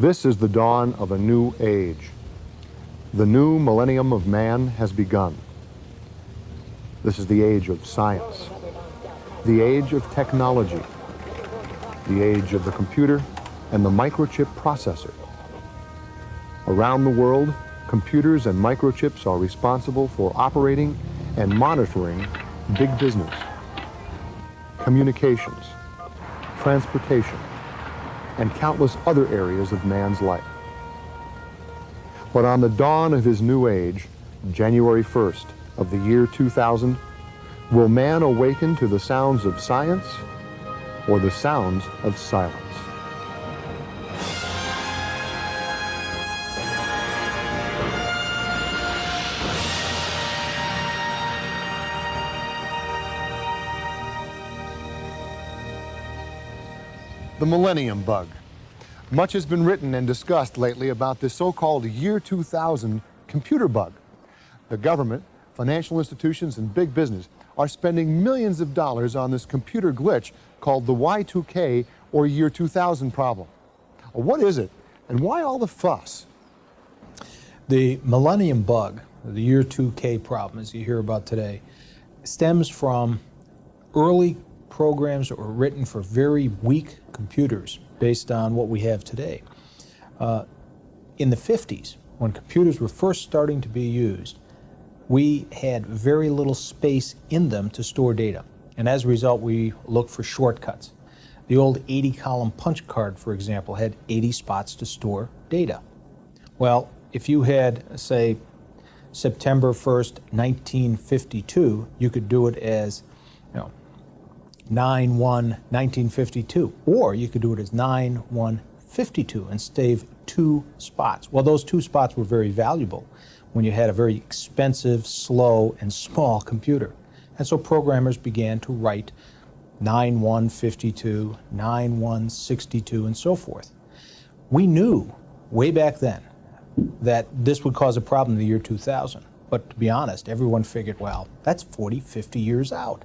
This is the dawn of a new age. The new millennium of man has begun. This is the age of science, the age of technology, the age of the computer and the microchip processor. Around the world, computers and microchips are responsible for operating and monitoring big business, communications, transportation, and countless other areas of man's life. But on the dawn of his new age, January 1st of the year 2000, will man awaken to the sounds of science or the sounds of silence? The Millennium Bug. Much has been written and discussed lately about this so-called year 2000 computer bug. The government, financial institutions, and big business are spending millions of dollars on this computer glitch called the Y2K or year 2000 problem. What is it, and why all the fuss? The Millennium Bug, the year 2K problem, as you hear about today, stems from early programs that were written for very weak computers based on what we have today. In the 50s, when computers were first starting to be used, we had very little space in them to store data. And as a result, we looked for shortcuts. The old 80-column punch card, for example, had 80 spots to store data. Well, if you had, say, September 1st, 1952, you could do it as 9/1/1952, or you could do it as 9/1/52 and save 2 spots. Well, those 2 spots were very valuable when you had a very expensive, slow, and small computer. And so programmers began to write 9/1/52, 9/1/62, and so forth. We knew way back then that this would cause a problem in the year 2000. But to be honest, everyone figured, well, that's 40, 50 years out.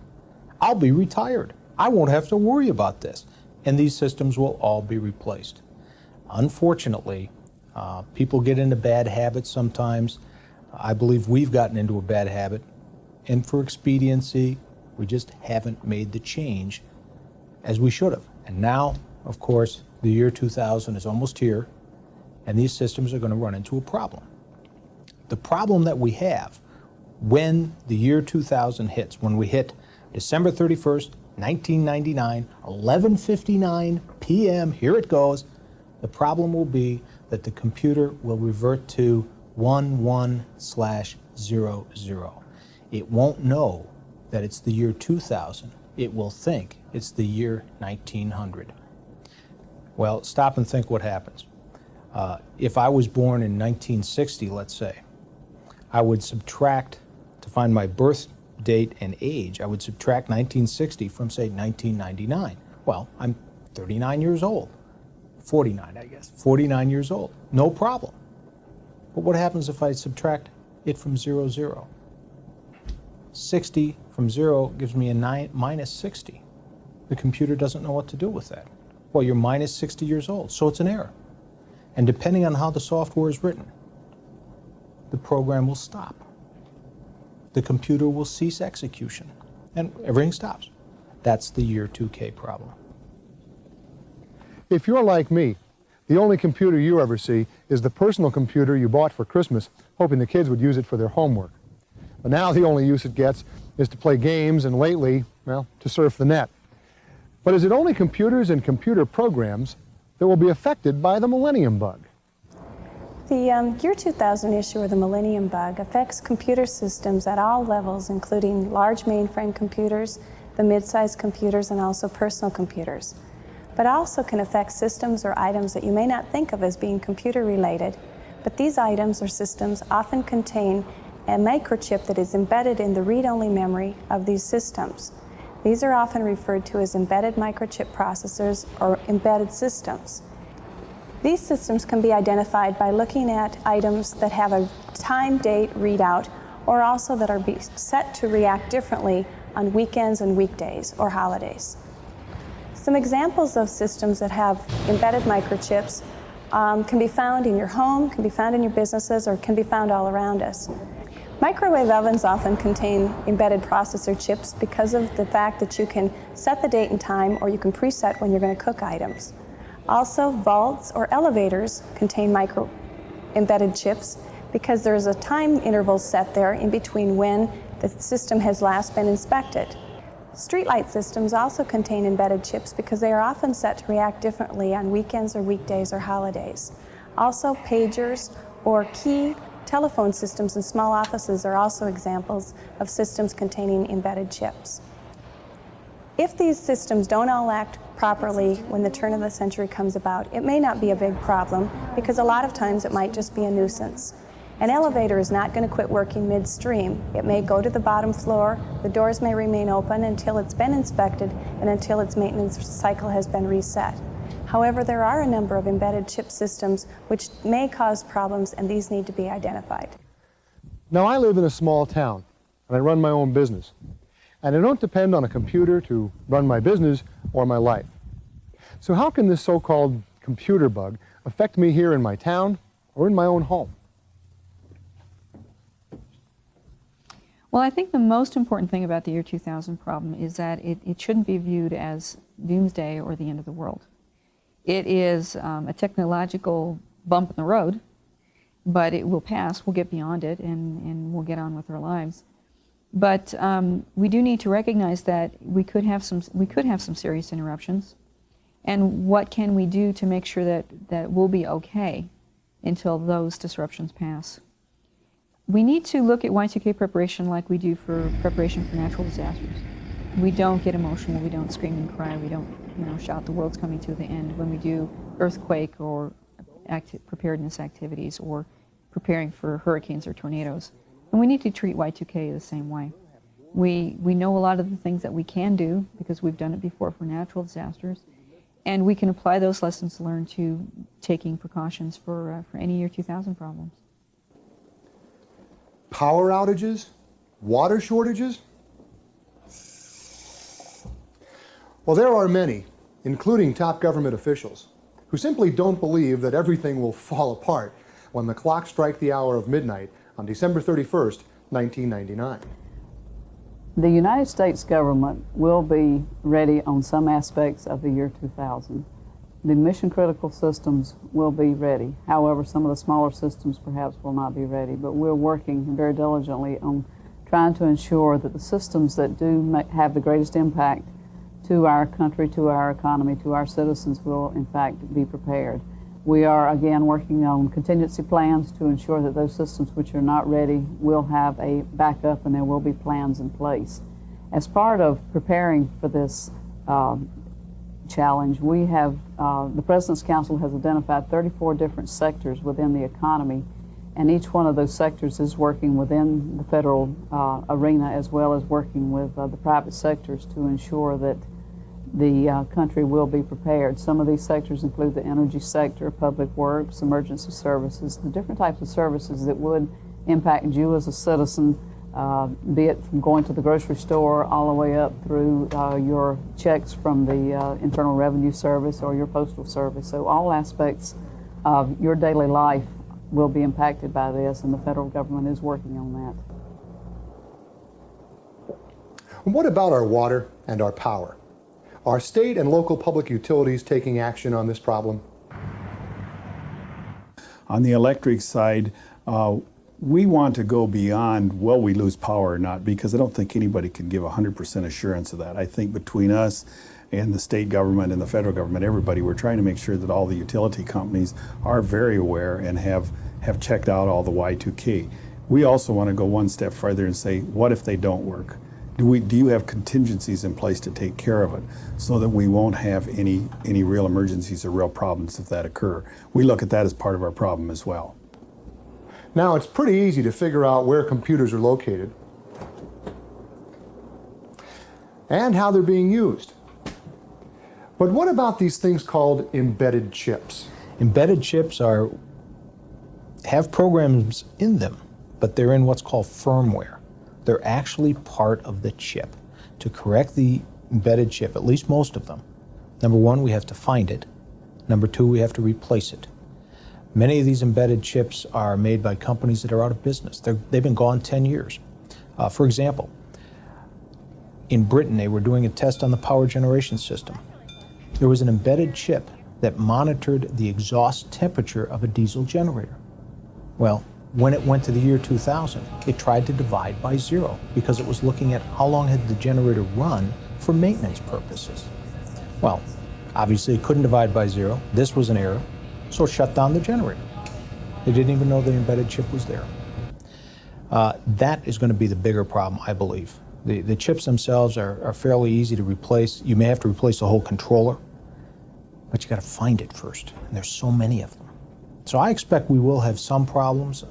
I'll be retired. I won't have to worry about this. And these systems will all be replaced. Unfortunately, people get into bad habits sometimes. I believe we've gotten into a bad habit. And for expediency, we just haven't made the change as we should have. And now, of course, the year 2000 is almost here, and these systems are going to run into a problem. The problem that we have when the year 2000 hits, when we hit December 31st, 1999, 11:59 p.m., here it goes. The problem will be that the computer will revert to 11/00. It won't know that it's the year 2000. It will think it's the year 1900. Well, stop and think what happens. If I was born in 1960, let's say, I would subtract, to find my birth date and age, I would subtract 1960 from, say, 1999. Well, I'm 39 years old. 49, I guess. 49 years old. No problem. But what happens if I subtract it from 00? 60 from 0 gives me a minus 60. The computer doesn't know what to do with that. Well, you're minus 60 years old, so it's an error. And depending on how the software is written, the program will stop. The computer will cease execution, and everything stops. That's the year 2K problem. If you're like me, the only computer you ever see is the personal computer you bought for Christmas, hoping the kids would use it for their homework. But now the only use it gets is to play games and lately, well, to surf the net. But is it only computers and computer programs that will be affected by the Millennium Bug? The year 2000 issue, or the Millennium Bug, affects computer systems at all levels, including large mainframe computers, the mid-sized computers, and also personal computers. But also can affect systems or items that you may not think of as being computer-related. But these items or systems often contain a microchip that is embedded in the read-only memory of these systems. These are often referred to as embedded microchip processors or embedded systems. These systems can be identified by looking at items that have a time-date readout, or also that are set to react differently on weekends and weekdays or holidays. Some examples of systems that have embedded microchips can be found in your home, can be found in your businesses, or can be found all around us. Microwave ovens often contain embedded processor chips because of the fact that you can set the date and time, or you can preset when you're going to cook items. Also, vaults or elevators contain embedded chips because there's a time interval set there in between when the system has last been inspected. Streetlight systems also contain embedded chips because they are often set to react differently on weekends or weekdays or holidays. Also, pagers or key telephone systems in small offices are also examples of systems containing embedded chips. If these systems don't all act properly when the turn of the century comes about, it may not be a big problem because a lot of times it might just be a nuisance. An elevator is not going to quit working midstream. It may go to the bottom floor, the doors may remain open until it's been inspected and until its maintenance cycle has been reset. However, there are a number of embedded chip systems which may cause problems, and these need to be identified. Now, I live in a small town, and I run my own business. And I don't depend on a computer to run my business or my life. So how can this so-called computer bug affect me here in my town or in my own home? Well, I think the most important thing about the year 2000 problem is that it shouldn't be viewed as doomsday or the end of the world. It is a technological bump in the road, but it will pass. We'll get beyond it, and we'll get on with our lives. But we do need to recognize that we could have some serious interruptions, and what can we do to make sure that we'll be okay until those disruptions pass. We need to look at Y2K preparation like we do for preparation for natural disasters. We don't get emotional, we don't scream and cry, we don't shout the world's coming to the end when we do earthquake or preparedness activities or preparing for hurricanes or tornadoes. And we need to treat Y2K the same way. We know a lot of the things that we can do because we've done it before for natural disasters, and we can apply those lessons learned to taking precautions for any year 2000 problems. Power outages? Water shortages? Well, there are many, including top government officials, who simply don't believe that everything will fall apart when the clock strikes the hour of midnight on December 31st, 1999. The United States government will be ready on some aspects of the year 2000. The mission-critical systems will be ready. However, some of the smaller systems perhaps will not be ready, but we're working very diligently on trying to ensure that the systems that do have the greatest impact to our country, to our economy, to our citizens will in fact be prepared. We are again working on contingency plans to ensure that those systems which are not ready will have a backup, and there will be plans in place. As part of preparing for this challenge, we have, the President's Council has identified 34 different sectors within the economy, and each one of those sectors is working within the federal arena as well as working with the private sectors to ensure that the country will be prepared. Some of these sectors include the energy sector, public works, emergency services, the different types of services that would impact you as a citizen, be it from going to the grocery store all the way up through your checks from the Internal Revenue Service or your postal service. So all aspects of your daily life will be impacted by this, and the federal government is working on that. What about our water and our power? Are state and local public utilities taking action on this problem? On the electric side, we want to go beyond, will we lose power or not, because I don't think anybody can give 100% assurance of that. I think between us and the state government and the federal government, everybody, we're trying to make sure that all the utility companies are very aware and have checked out all the Y2K. We also want to go one step further and say, what if they don't work? Do you have contingencies in place to take care of it so that we won't have any real emergencies or real problems if that occur? We look at that as part of our problem as well. Now, it's pretty easy to figure out where computers are located and how they're being used. But what about these things called embedded chips? Embedded chips have programs in them, but they're in what's called firmware. They're actually part of the chip. To correct the embedded chip, at least most of them, number one, we have to find it. Number two, we have to replace it. Many of these embedded chips are made by companies that are out of business. They've been gone 10 years. For example, in Britain, they were doing a test on the power generation system. There was an embedded chip that monitored the exhaust temperature of a diesel generator. Well, when it went to the year 2000, it tried to divide by 0 because it was looking at how long had the generator run for maintenance purposes. Well, obviously it couldn't divide by 0. This was an error, so it shut down the generator. They didn't even know the embedded chip was there. That is going to be the bigger problem, I believe. The chips themselves are fairly easy to replace. You may have to replace the whole controller, but you got to find it first, and there's so many of them. So I expect we will have some problems.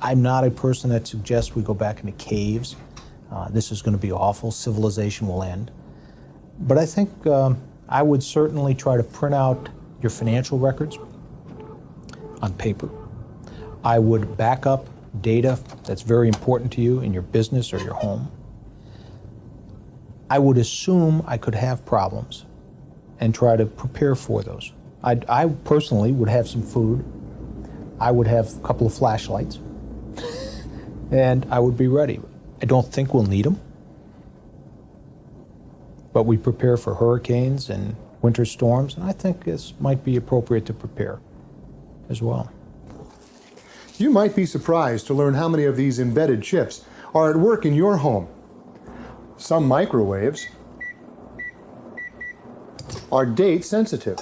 I'm not a person that suggests we go back into caves. This is going to be awful. Civilization will end. But I think I would certainly try to print out your financial records on paper. I would back up data that's very important to you in your business or your home. I would assume I could have problems and try to prepare for those. I personally would have some food. I would have a couple of flashlights, and I would be ready. I don't think we'll need them, but we prepare for hurricanes and winter storms, and I think this might be appropriate to prepare as well. You might be surprised to learn how many of these embedded chips are at work in your home. Some microwaves are date sensitive.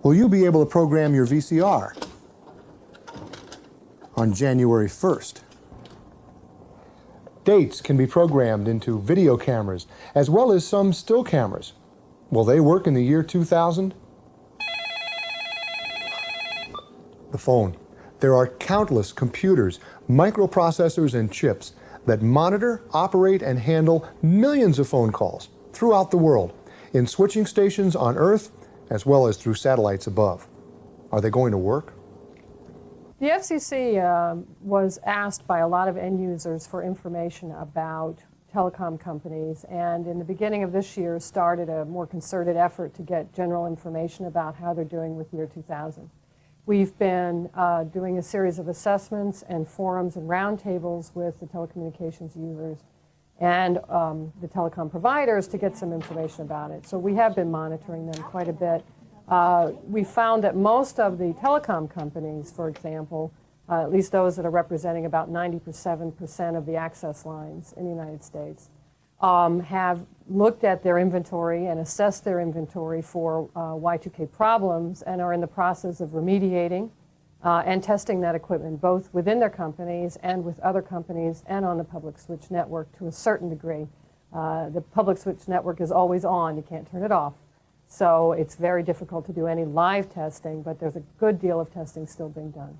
Will you be able to program your VCR on January 1st? Dates can be programmed into video cameras as well as some still cameras. Will they work in the year 2000? The phone. There are countless computers, microprocessors, and chips that monitor, operate, and handle millions of phone calls throughout the world in switching stations on Earth as well as through satellites above. Are they going to work? The FCC was asked by a lot of end users for information about telecom companies, and in the beginning of this year started a more concerted effort to get general information about how they're doing with year 2000. We've been doing a series of assessments and forums and roundtables with the telecommunications users and the telecom providers to get some information about it. So we have been monitoring them quite a bit. We found that most of the telecom companies, for example, at least those that are representing about 97% of the access lines in the United States, have looked at their inventory and assessed their inventory for Y2K problems and are in the process of remediating and testing that equipment both within their companies and with other companies and on the public switch network to a certain degree. The public switch network is always on. You can't turn it off. So it's very difficult to do any live testing, but there's a good deal of testing still being done.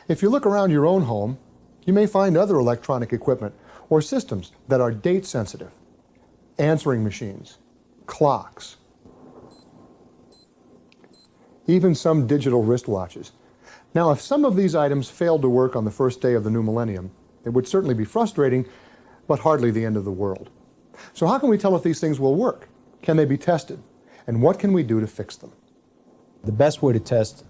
If you look around your own home, you may find other electronic equipment or systems that are date sensitive. Answering machines, clocks, even some digital wristwatches. Now, if some of these items failed to work on the first day of the new millennium, it would certainly be frustrating, but hardly the end of the world. So how can we tell if these things will work? Can they be tested? And what can we do to fix them? The best way to test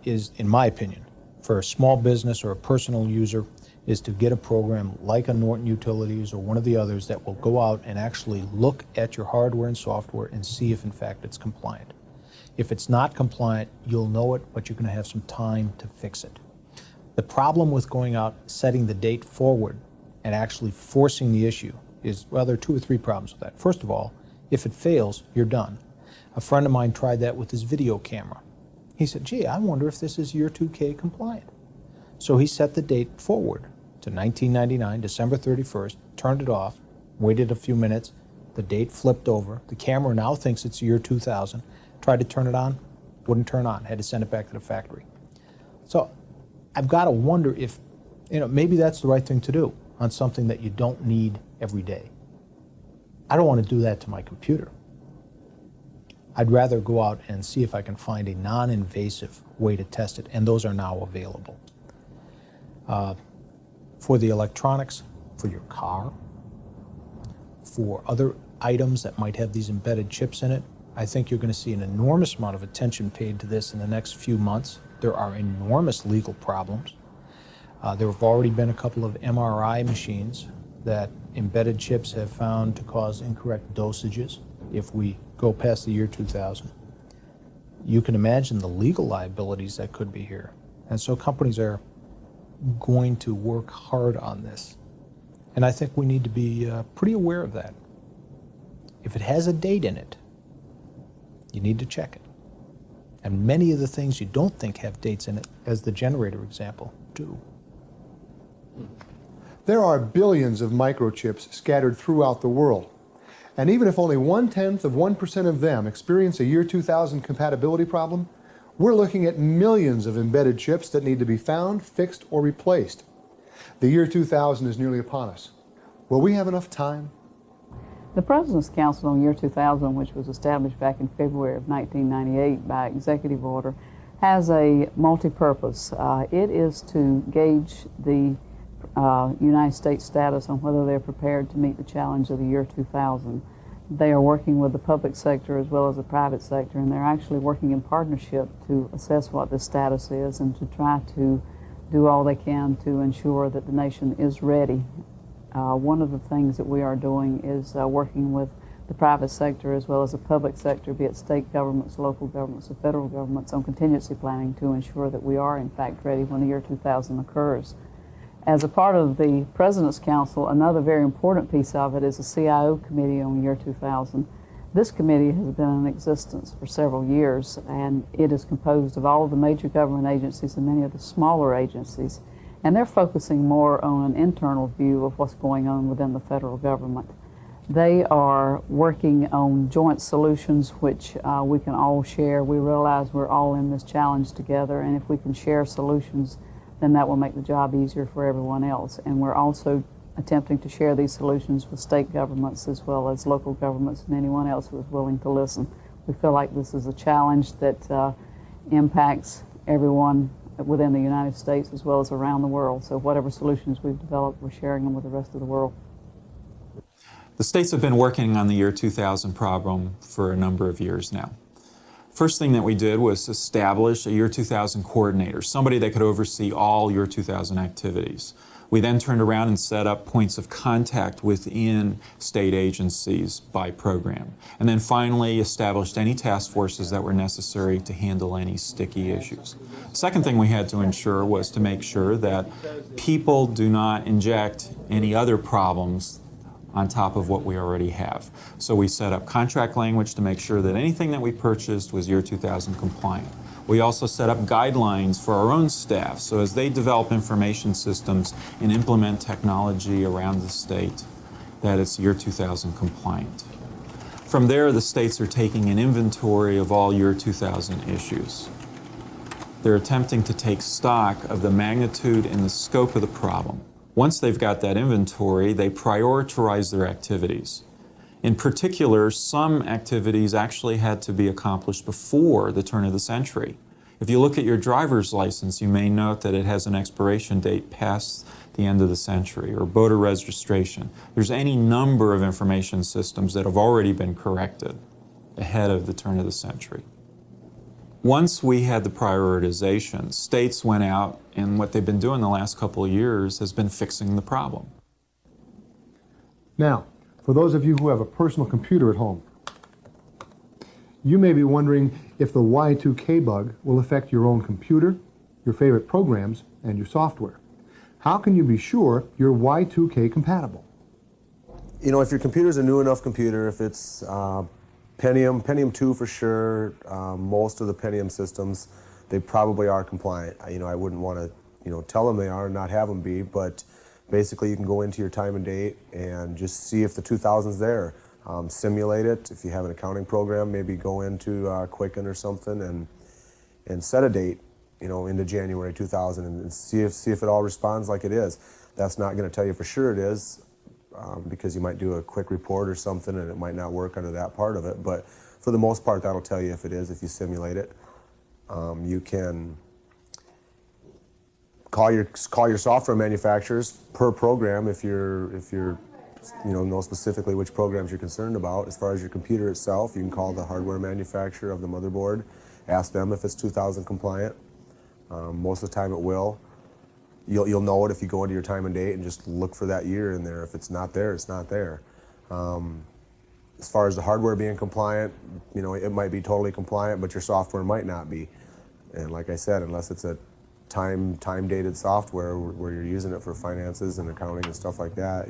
is, in my opinion, for a small business or a personal user, is to get a program like a Norton Utilities or one of the others that will go out and actually look at your hardware and software and see if in fact it's compliant. If it's not compliant, you'll know it, but you're going to have some time to fix it. The problem with going out, setting the date forward, and actually forcing the issue is, well, there are 2 or 3 problems with that. First of all, if it fails, you're done. A friend of mine tried that with his video camera. He said, gee, I wonder if this is year 2K compliant. So he set the date forward to 1999, December 31st, turned it off, waited a few minutes, the date flipped over, the camera now thinks it's year 2000, tried to turn it on, wouldn't turn on, had to send it back to the factory. So I've got to wonder if, maybe that's the right thing to do on something that you don't need every day. I don't want to do that to my computer. I'd rather go out and see if I can find a non-invasive way to test it, and those are now available. For the electronics, for your car, for other items that might have these embedded chips in it, I think you're going to see an enormous amount of attention paid to this in the next few months. There are enormous legal problems. There have already been a couple of MRI machines that embedded chips have found to cause incorrect dosages if we go past the year 2000. You can imagine the legal liabilities that could be here. And so companies are going to work hard on this. And I think we need to be pretty aware of that. If it has a date in it, you need to check it. And many of the things you don't think have dates in it, as the generator example, do. There are billions of microchips scattered throughout the world. And even if only 0.1% of them experience a year 2000 compatibility problem, we're looking at millions of embedded chips that need to be found, fixed, or replaced. The year 2000 is nearly upon us. Will we have enough time? The President's Council on Year 2000, which was established back in February of 1998 by executive order, has a multi-purpose. It is to gauge the United States status on whether they're prepared to meet the challenge of the year 2000. They are working with the public sector as well as the private sector, and they're actually working in partnership to assess what the status is and to try to do all they can to ensure that the nation is ready. One of the things that we are doing is working with the private sector as well as the public sector, be it state governments, local governments, or federal governments, on contingency planning to ensure that we are in fact ready when the year 2000 occurs. As a part of the President's Council, another very important piece of it is the CIO Committee on the year 2000. This committee has been in existence for several years, and it is composed of all of the major government agencies and many of the smaller agencies. And they're focusing more on an internal view of what's going on within the federal government. They are working on joint solutions which we can all share. We realize we're all in this challenge together, and if we can share solutions, then that will make the job easier for everyone else. And we're also attempting to share these solutions with state governments as well as local governments and anyone else who is willing to listen. We feel like this is a challenge that impacts everyone within the United States as well as around the world. So whatever solutions we've developed, we're sharing them with the rest of the world. The states have been working on the year 2000 problem for a number of years now. First thing that we did was establish a year 2000 coordinator, somebody that could oversee all year 2000 activities. We then turned around and set up points of contact within state agencies by program. And then finally established any task forces that were necessary to handle any sticky issues. Second thing we had to ensure was to make sure that people do not inject any other problems on top of what we already have. So we set up contract language to make sure that anything that we purchased was year 2000 compliant. We also set up guidelines for our own staff, so as they develop information systems and implement technology around the state, that it's year 2000 compliant. From there, the states are taking an inventory of all year 2000 issues. They're attempting to take stock of the magnitude and the scope of the problem. Once they've got that inventory, they prioritize their activities. In particular, some activities actually had to be accomplished before the turn of the century. If you look at your driver's license, you may note that it has an expiration date past the end of the century, or voter registration. There's any number of information systems that have already been corrected ahead of the turn of the century. Once we had the prioritization, states went out, and what they've been doing the last couple of years has been fixing the problem. Now, for those of you who have a personal computer at home, you may be wondering if the Y2K bug will affect your own computer, your favorite programs, and your software. How can you be sure you're Y2K compatible? You know, if your computer's a new enough computer, if it's Pentium 2 for sure, most of the Pentium systems, they probably are compliant. You know, I wouldn't want to, tell them they are and not have them be, but basically you can go into your time and date and just see if the 2000's there. Simulate it. If you have an accounting program, maybe go into Quicken or something and set a date, into January 2000 and see if it all responds like it is. That's not going to tell you for sure it is, because you might do a quick report or something and it might not work under that part of it. But for the most part, that'll tell you if it is, if you simulate it. You can call your software manufacturers per program if you're know specifically which programs you're concerned about. As far as your computer itself, you can call the hardware manufacturer of the motherboard, ask them if it's 2000 compliant. Most of the time it will. You'll know it if you go into your time and date and just look for that year in there. If it's not there, it's not there. As far as the hardware being compliant, it might be totally compliant, but your software might not be. And like I said, unless it's a time-dated software where you're using it for finances and accounting and stuff like that,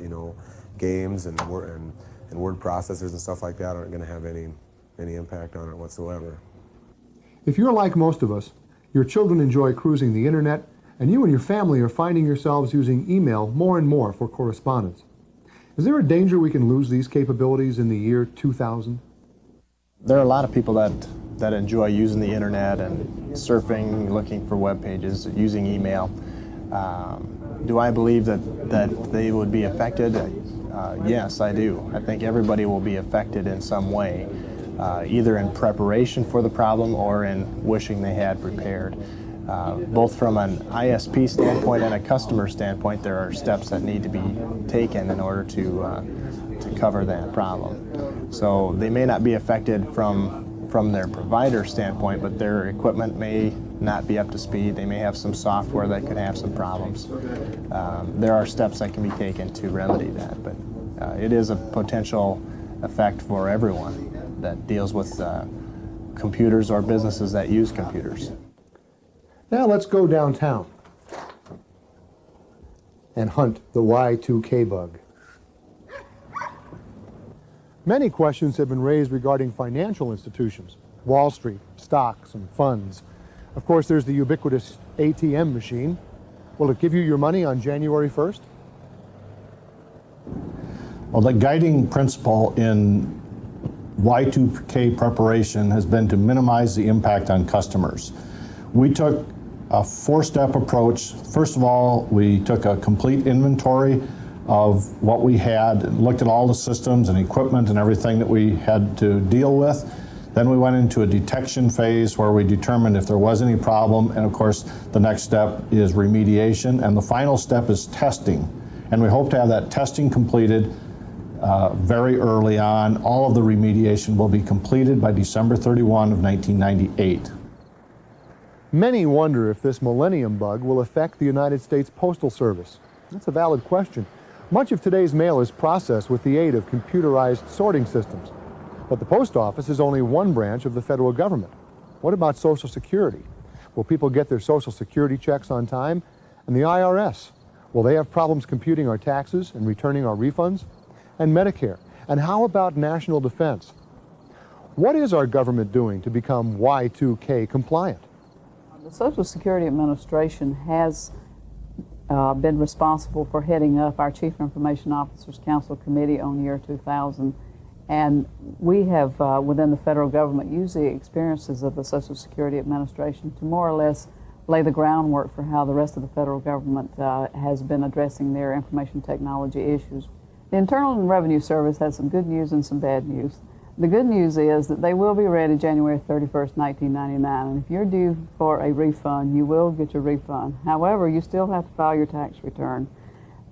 games and word processors and stuff like that aren't going to have any impact on it whatsoever. If you're like most of us, your children enjoy cruising the internet, and you and your family are finding yourselves using email more and more for correspondence. Is there a danger we can lose these capabilities in the year 2000? There are a lot of people that enjoy using the internet and surfing, looking for web pages, using email. Do I believe that they would be affected? Yes, I do. I think everybody will be affected in some way, either in preparation for the problem or in wishing they had prepared. Both from an ISP standpoint and a customer standpoint, there are steps that need to be taken in order to cover that problem. So they may not be affected from their provider standpoint, but their equipment may not be up to speed. They may have some software that could have some problems. There are steps that can be taken to remedy that, but it is a potential effect for everyone that deals with computers or businesses that use computers. Now let's go downtown and hunt the Y2K bug. Many questions have been raised regarding financial institutions, Wall Street, stocks, and funds. Of course, there's the ubiquitous ATM machine. Will it give you your money on January 1st? Well, the guiding principle in Y2K preparation has been to minimize the impact on customers. We took a four-step approach. First of all, we took a complete inventory of what we had and looked at all the systems and equipment and everything that we had to deal with. Then we went into a detection phase where we determined if there was any problem, and of course the next step is remediation, and the final step is testing. And we hope to have that testing completed very early on. All of the remediation will be completed by December 31 of 1998. Many wonder if this Millennium Bug will affect the United States Postal Service. That's a valid question. Much of today's mail is processed with the aid of computerized sorting systems. But the post office is only one branch of the federal government. What about Social Security? Will people get their Social Security checks on time? And the IRS? Will they have problems computing our taxes and returning our refunds? And Medicare? And how about national defense? What is our government doing to become Y2K compliant? The Social Security Administration has been responsible for heading up our Chief Information Officers Council Committee on the year 2000. And we have, within the federal government, used the experiences of the Social Security Administration to more or less lay the groundwork for how the rest of the federal government has been addressing their information technology issues. The Internal Revenue Service has some good news and some bad news. The good news is that they will be ready January 31st, 1999, and if you're due for a refund, you will get your refund. However, you still have to file your tax return.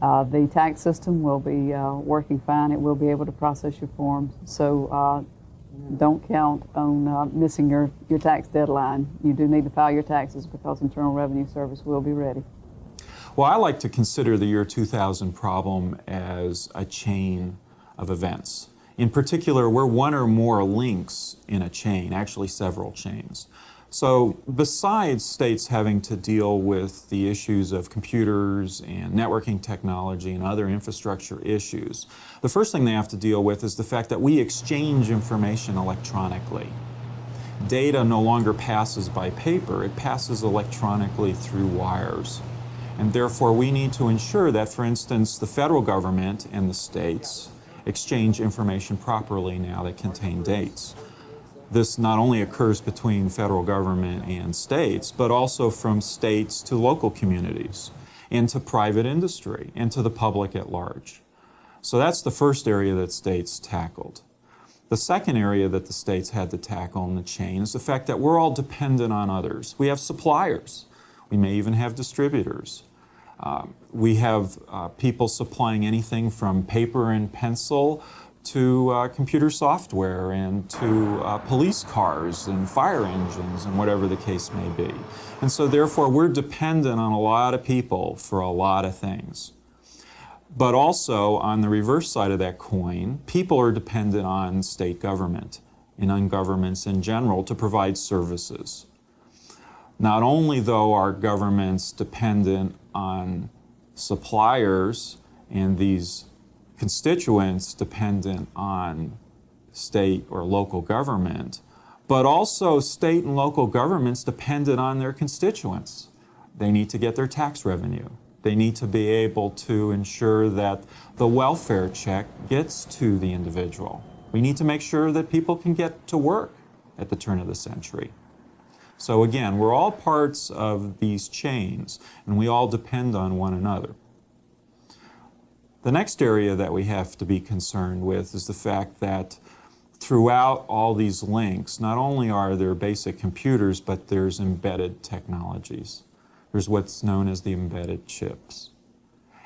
The tax system will be working fine. It will be able to process your forms, so don't count on missing your tax deadline. You do need to file your taxes because Internal Revenue Service will be ready. Well, I like to consider the year 2000 problem as a chain of events. In particular, we're one or more links in a chain, actually several chains. So besides states having to deal with the issues of computers and networking technology and other infrastructure issues, the first thing they have to deal with is the fact that we exchange information electronically. Data no longer passes by paper, it passes electronically through wires. And therefore we need to ensure that, for instance, the federal government and the states exchange information properly now that contain dates. This not only occurs between federal government and states, but also from states to local communities, and to private industry, and to the public at large. So that's the first area that states tackled. The second area that the states had to tackle in the chain is the fact that we're all dependent on others. We have suppliers. We may even have distributors. We have people supplying anything from paper and pencil to computer software and to police cars and fire engines and whatever the case may be. And so therefore we're dependent on a lot of people for a lot of things. But also on the reverse side of that coin, people are dependent on state government and on governments in general to provide services. Not only though are governments dependent on suppliers and these constituents dependent on state or local government, but also state and local governments dependent on their constituents. They need to get their tax revenue. They need to be able to ensure that the welfare check gets to the individual. We need to make sure that people can get to work at the turn of the century. So again, we're all parts of these chains, and we all depend on one another. The next area that we have to be concerned with is the fact that throughout all these links, not only are there basic computers, but there's embedded technologies. There's what's known as the embedded chips.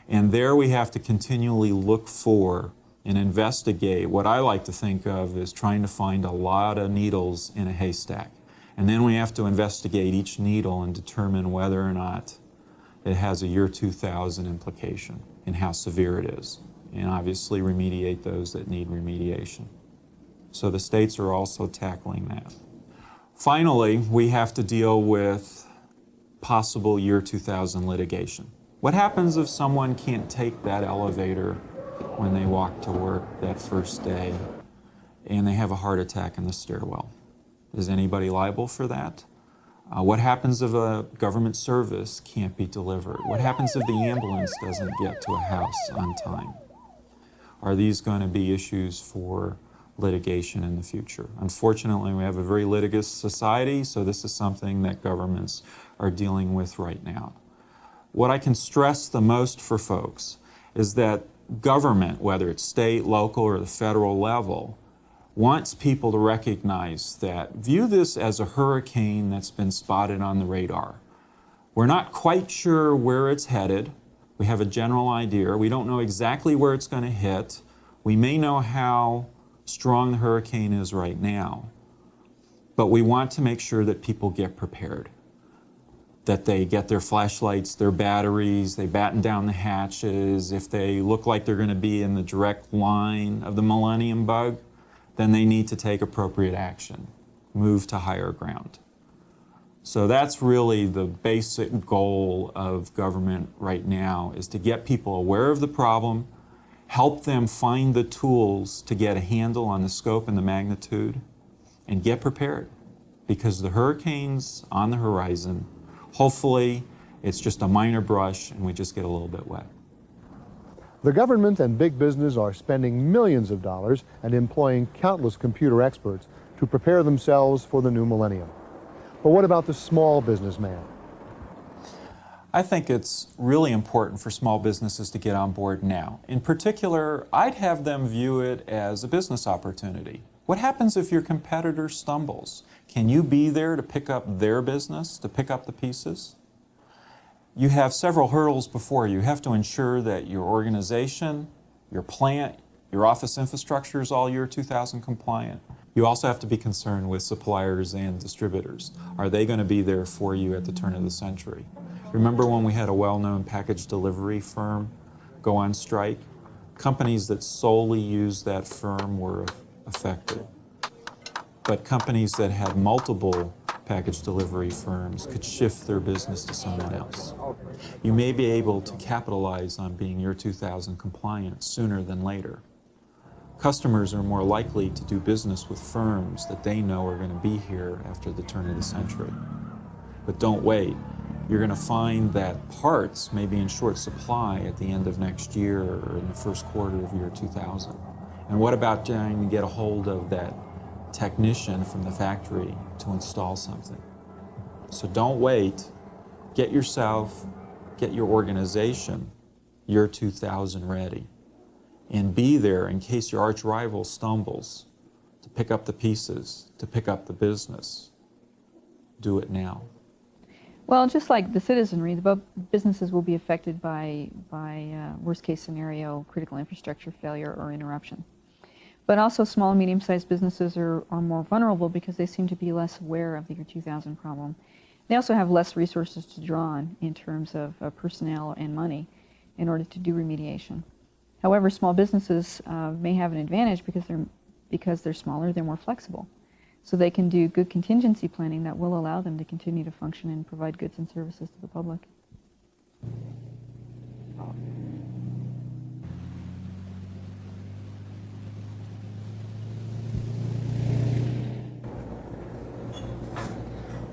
And there we have to continually look for and investigate what I like to think of as trying to find a lot of needles in a haystack. And then we have to investigate each needle and determine whether or not it has a year 2000 implication and how severe it is, and obviously remediate those that need remediation. So the states are also tackling that. Finally, we have to deal with possible year 2000 litigation. What happens if someone can't take that elevator when they walk to work that first day and they have a heart attack in the stairwell? Is anybody liable for that? What happens if a government service can't be delivered? What happens if the ambulance doesn't get to a house on time? Are these going to be issues for litigation in the future? Unfortunately, we have a very litigious society, so this is something that governments are dealing with right now. What I can stress the most for folks is that government, whether it's state, local, or the federal level, wants people to recognize that, view this as a hurricane that's been spotted on the radar. We're not quite sure where it's headed. We have a general idea. We don't know exactly where it's going to hit. We may know how strong the hurricane is right now, but we want to make sure that people get prepared, that they get their flashlights, their batteries, they batten down the hatches. If they look like they're going to be in the direct line of the Millennium Bug, then they need to take appropriate action, move to higher ground. So that's really the basic goal of government right now, is to get people aware of the problem, help them find the tools to get a handle on the scope and the magnitude, and get prepared, because the hurricane's on the horizon. Hopefully, it's just a minor brush and we just get a little bit wet. The government and big business are spending millions of dollars and employing countless computer experts to prepare themselves for the new millennium. But what about the small businessman? I think it's really important for small businesses to get on board now. In particular, I'd have them view it as a business opportunity. What happens if your competitor stumbles? Can you be there to pick up their business, to pick up the pieces? You have several hurdles before you. You have to ensure that your organization, your plant, your office infrastructure is all year 2000 compliant. You also have to be concerned with suppliers and distributors. Are they going to be there for you at the turn of the century? Remember when we had a well-known package delivery firm go on strike? Companies that solely used that firm were affected. But companies that had multiple package delivery firms could shift their business to someone else. You may be able to capitalize on being year 2000 compliant sooner than later. Customers are more likely to do business with firms that they know are going to be here after the turn of the century. But don't wait. You're going to find that parts may be in short supply at the end of next year or in the first quarter of year 2000. And what about trying to get a hold of that technician from the factory to install something? So don't wait. Get yourself, get your organization year 2000 ready, and be there in case your arch rival stumbles, to pick up the pieces, to pick up the business. Do it now. Well, just like the citizenry, the businesses will be affected by worst case scenario, critical infrastructure failure or interruption. But also small and medium-sized businesses are more vulnerable because they seem to be less aware of the year 2000 problem. They also have less resources to draw on in terms of personnel and money in order to do remediation. However, small businesses may have an advantage because they're smaller, they're more flexible. So they can do good contingency planning that will allow them to continue to function and provide goods and services to the public.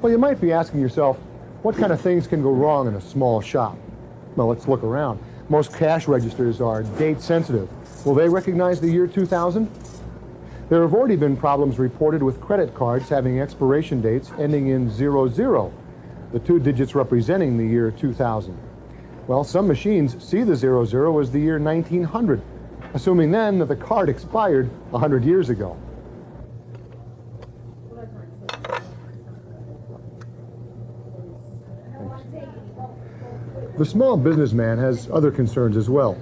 Well, you might be asking yourself, what kind of things can go wrong in a small shop? Well, let's look around. Most cash registers are date sensitive. Will they recognize the year 2000? There have already been problems reported with credit cards having expiration dates ending in 00, the 2 digits representing the year 2000. Well, some machines see the 00 as the year 1900, assuming then that the card expired 100 years ago. The small businessman has other concerns as well.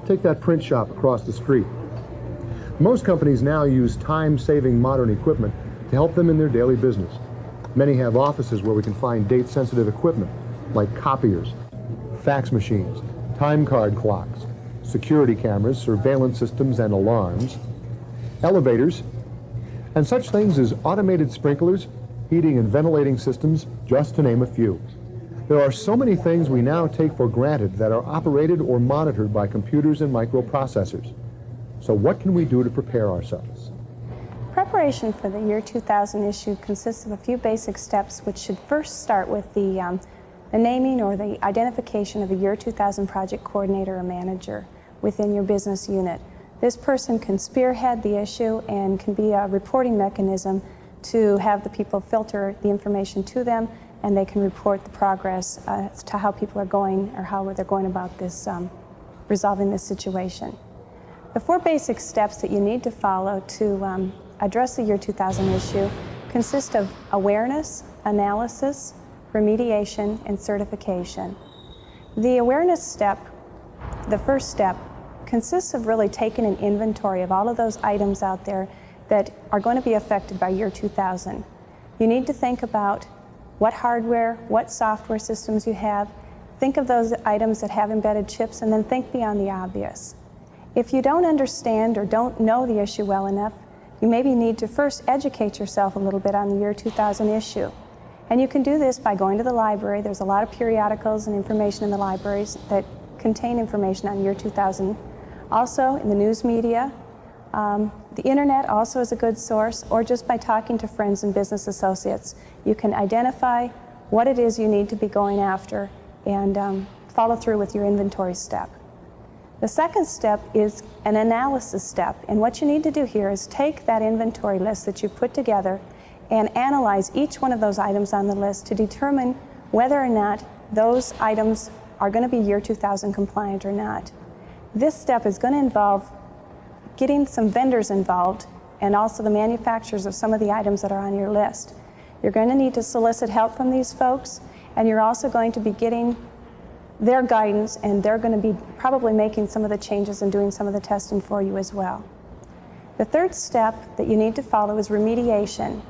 Take that print shop across the street. Most companies now use time-saving modern equipment to help them in their daily business. Many have offices where we can find date-sensitive equipment, like copiers, fax machines, time card clocks, security cameras, surveillance systems and alarms, elevators, and such things as automated sprinklers, heating and ventilating systems, just to name a few. There are so many things we now take for granted that are operated or monitored by computers and microprocessors. So what can we do to prepare ourselves? Preparation for the year 2000 issue consists of a few basic steps, which should first start with the naming or the identification of a year 2000 project coordinator or manager within your business unit. This person can spearhead the issue and can be a reporting mechanism to have the people filter the information to them, and they can report the progress as to how people are going or how they're going about this, resolving this situation. The 4 basic steps that you need to follow to address the year 2000 issue consist of awareness, analysis, remediation, and certification. The awareness step, the first step, consists of really taking an inventory of all of those items out there that are going to be affected by year 2000. You need to think about what hardware, what software systems you have. Think of those items that have embedded chips, and then think beyond the obvious. If you don't understand or don't know the issue well enough, you maybe need to first educate yourself a little bit on the year 2000 issue. And you can do this by going to the library. There's a lot of periodicals and information in the libraries that contain information on year 2000. Also, in the news media, the internet also is a good source, or just by talking to friends and business associates. You can identify what it is you need to be going after and follow through with your inventory step. The second step is an analysis step, and what you need to do here is take that inventory list that you put together and analyze each one of those items on the list to determine whether or not those items are going to be year 2000 compliant or not. This step is going to involve getting some vendors involved and also the manufacturers of some of the items that are on your list. You're going to need to solicit help from these folks, and you're also going to be getting their guidance, and they're going to be probably making some of the changes and doing some of the testing for you as well. The third step that you need to follow is remediation.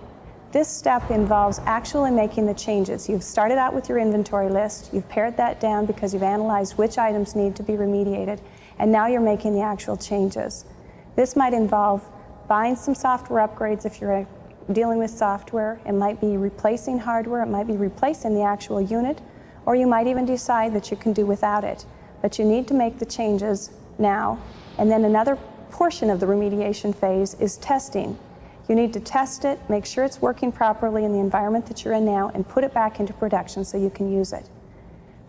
This step involves actually making the changes. You've started out with your inventory list, you've pared that down because you've analyzed which items need to be remediated, and now you're making the actual changes. This might involve buying some software upgrades if you're dealing with software. It might be replacing hardware, it might be replacing the actual unit, or you might even decide that you can do without it. But you need to make the changes now. And then another portion of the remediation phase is testing. You need to test it, make sure it's working properly in the environment that you're in now, and put it back into production so you can use it.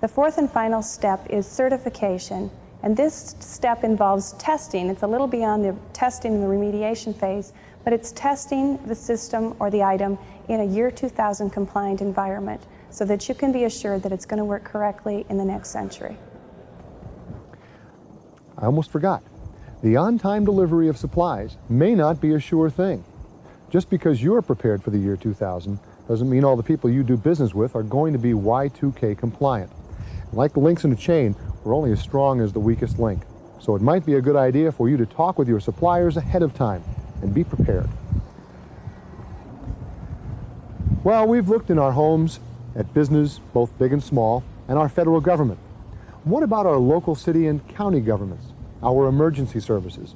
The fourth and final step is certification. And this step involves testing. It's a little beyond the testing and the remediation phase, but it's testing the system or the item in a year 2000 compliant environment so that you can be assured that it's going to work correctly in the next century. I almost forgot. The on-time delivery of supplies may not be a sure thing. Just because you're prepared for the year 2000 doesn't mean all the people you do business with are going to be Y2K compliant. Like the links in a chain, we're only as strong as the weakest link. So it might be a good idea for you to talk with your suppliers ahead of time and be prepared. Well, we've looked in our homes, at business, both big and small, and our federal government. What about our local city and county governments, our emergency services?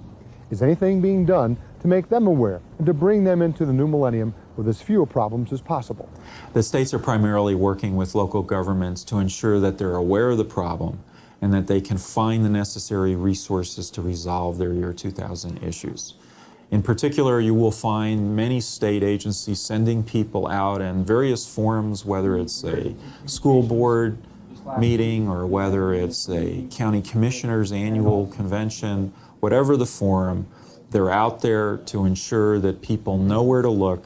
Is anything being done to make them aware and to bring them into the new millennium with as few problems as possible? The states are primarily working with local governments to ensure that they're aware of the problem and that they can find the necessary resources to resolve their year 2000 issues. In particular, you will find many state agencies sending people out in various forums, whether it's a school board meeting or whether it's a county commissioner's annual convention, whatever the forum, they're out there to ensure that people know where to look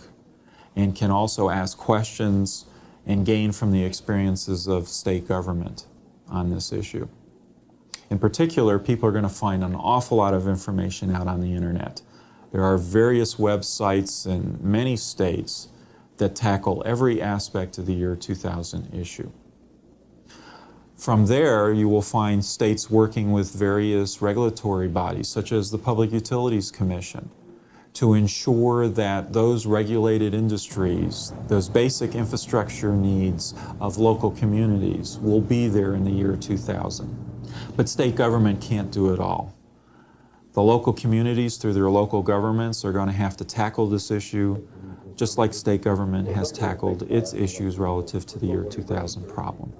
and can also ask questions and gain from the experiences of state government on this issue. In particular, people are going to find an awful lot of information out on the internet. There are various websites in many states that tackle every aspect of the year 2000 issue. From there, you will find states working with various regulatory bodies, such as the Public Utilities Commission, to ensure that those regulated industries, those basic infrastructure needs of local communities will be there in the year 2000. But state government can't do it all. The local communities, through their local governments, are going to have to tackle this issue, just like state government has tackled its issues relative to the year 2000 problem.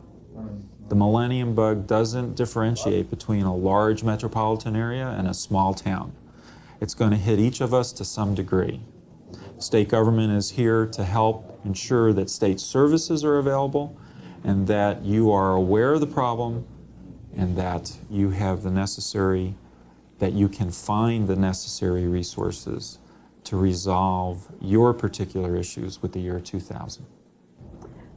The Millennium Bug doesn't differentiate between a large metropolitan area and a small town. It's going to hit each of us to some degree. State government is here to help ensure that state services are available and that you are aware of the problem and that you have the necessary, that you can find the necessary resources to resolve your particular issues with the year 2000.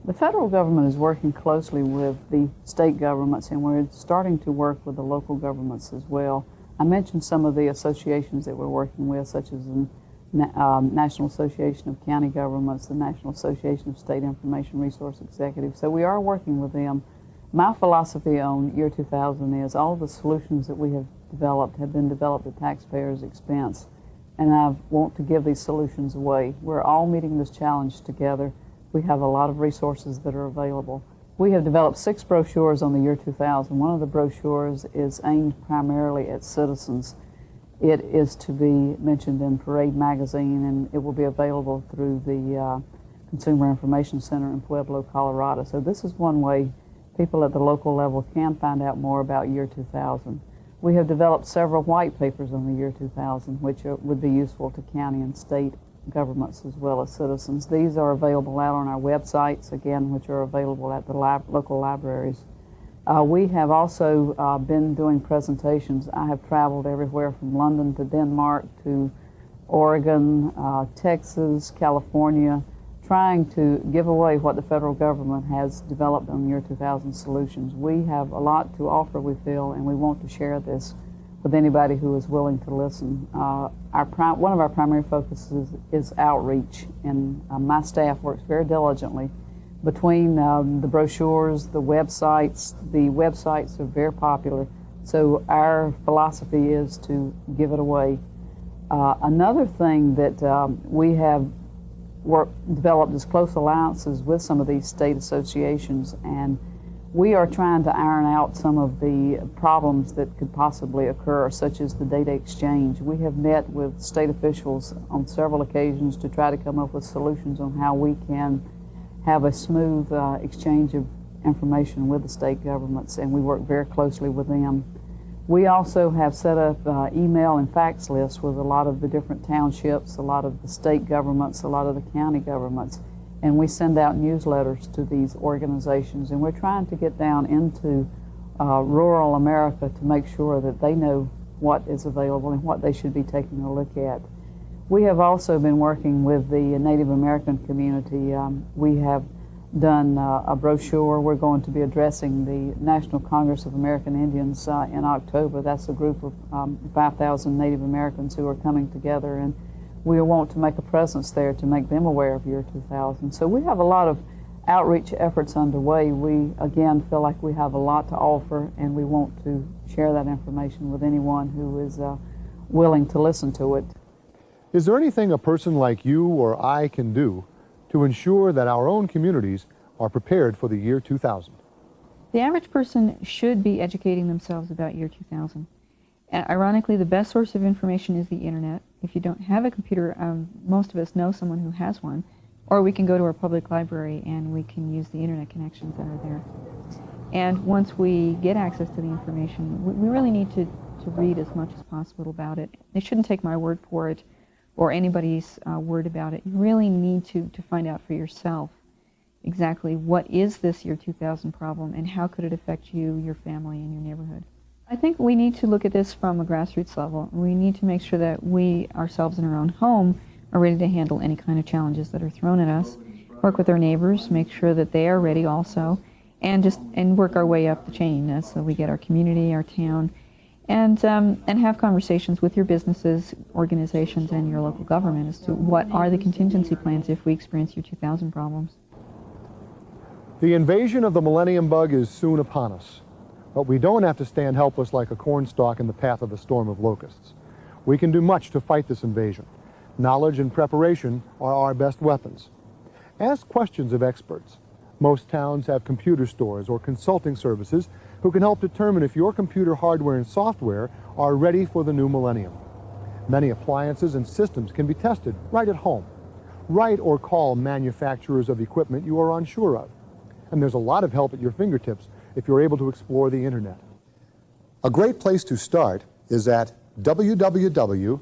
The federal government is working closely with the state governments, and we're starting to work with the local governments as well. I mentioned some of the associations that we're working with, such as the National Association of County Governments, the National Association of State Information Resource Executives. So we are working with them. My philosophy on year 2000 is all the solutions that we have developed have been developed at taxpayers' expense, and I want to give these solutions away. We're all meeting this challenge together. We have a lot of resources that are available. We have developed 6 brochures on the year 2000. One of the brochures is aimed primarily at citizens. It is to be mentioned in Parade magazine, and it will be available through the Consumer Information Center in Pueblo, Colorado. So this is one way people at the local level can find out more about year 2000. We have developed several white papers on the year 2000, which would be useful to county and state governments as well as citizens. These are available out on our websites, again, which are available at the local libraries. We have also been doing presentations. I have traveled everywhere from London to Denmark to Oregon, Texas, California, trying to give away what the federal government has developed on year 2000 solutions. We have a lot to offer, we feel, and we want to share this with anybody who is willing to listen. One of our primary focuses is outreach, and my staff works very diligently between the brochures, the websites. The websites are very popular, so our philosophy is to give it away. Another thing that we have developed is close alliances with some of these state associations, and we are trying to iron out some of the problems that could possibly occur, such as the data exchange. We have met with state officials on several occasions to try to come up with solutions on how we can have a smooth exchange of information with the state governments, and we work very closely with them. We also have set up email and fax lists with a lot of the different townships, a lot of the state governments, a lot of the county governments, and we send out newsletters to these organizations, and we're trying to get down into rural America to make sure that they know what is available and what they should be taking a look at. We have also been working with the Native American community. We have done a brochure. We're going to be addressing the National Congress of American Indians in October. That's a group of 5,000 Native Americans who are coming together, and we want to make a presence there to make them aware of year 2000. So we have a lot of outreach efforts underway. We, again, feel like we have a lot to offer, and we want to share that information with anyone who is willing to listen to it. Is there anything a person like you or I can do to ensure that our own communities are prepared for the year 2000? The average person should be educating themselves about year 2000. And ironically, the best source of information is the internet. If you don't have a computer, most of us know someone who has one, or we can go to our public library and we can use the internet connections that are there. And once we get access to the information, we really need to read as much as possible about it. You shouldn't take my word for it or anybody's word about it. You really need to find out for yourself exactly what is this year 2000 problem and how could it affect you, your family, and your neighborhood. I think we need to look at this from a grassroots level. We need to make sure that we ourselves in our own home are ready to handle any kind of challenges that are thrown at us. Work with our neighbors, make sure that they are ready also, and work our way up the chain so we get our community, our town, and have conversations with your businesses, organizations, and your local government as to what are the contingency plans if we experience year 2000 problems. The invasion of the Millennium Bug is soon upon us, but we don't have to stand helpless like a cornstalk in the path of a storm of locusts. We can do much to fight this invasion. Knowledge and preparation are our best weapons. Ask questions of experts. Most towns have computer stores or consulting services who can help determine if your computer hardware and software are ready for the new millennium. Many appliances and systems can be tested right at home. Write or call manufacturers of equipment you are unsure of. And there's a lot of help at your fingertips if you're able to explore the internet. A great place to start is at www.y2k.gov.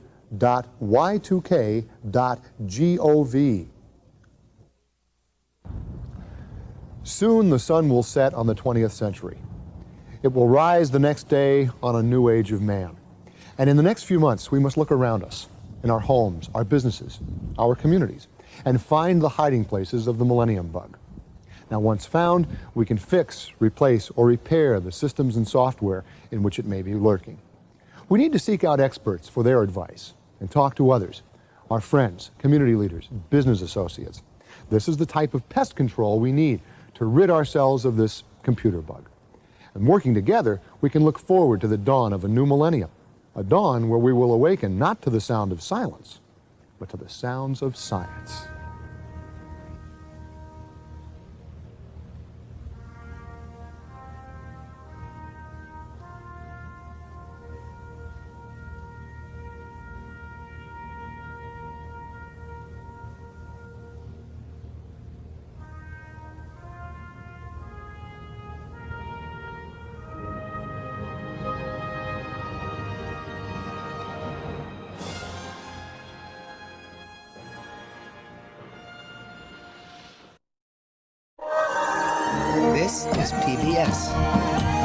Soon the sun will set on the 20th century. It will rise the next day on a new age of man. And in the next few months, we must look around us, in our homes, our businesses, our communities, and find the hiding places of the Millennium Bug. Now, once found, we can fix, replace, or repair the systems and software in which it may be lurking. We need to seek out experts for their advice and talk to others, our friends, community leaders, business associates. This is the type of pest control we need to rid ourselves of this computer bug. And working together, we can look forward to the dawn of a new millennium, a dawn where we will awaken not to the sound of silence, but to the sounds of science. This is PBS.